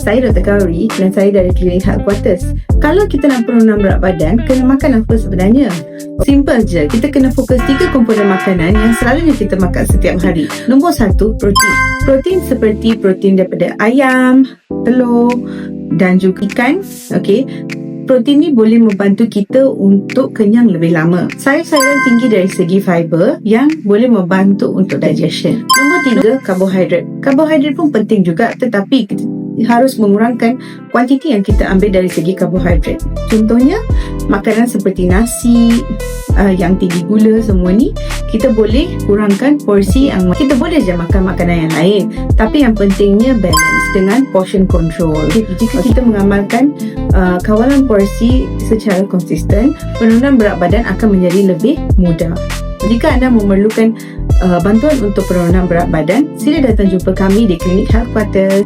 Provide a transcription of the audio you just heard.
Saya Dr. Kauri dan saya dari Klinik Headquarters. Kalau kita nak penurunan berat badan, kena makan apa sebenarnya? Simple je, kita kena fokus 3 komponen makanan yang selalunya kita makan setiap hari. Nombor 1, protein. Protein seperti protein daripada ayam, telur dan juga ikan. Okey. Protein ni boleh membantu kita untuk kenyang lebih lama. Sayur-sayuran tinggi dari segi fiber yang boleh membantu untuk digestion. Nombor 3, karbohidrat. Karbohidrat pun penting juga, tetapi kita harus mengurangkan kuantiti yang kita ambil dari segi karbohidrat. Contohnya, makanan seperti nasi, yang tinggi gula, semua ni kita boleh kurangkan porsi yang kita boleh je makan makanan yang lain, tapi yang pentingnya balance dengan portion control. Jika kita mengamalkan kawalan porsi secara konsisten, penurunan berat badan akan menjadi lebih mudah. Jika anda memerlukan bantuan untuk penurunan berat badan, sila datang jumpa kami di Klinik Headquarters.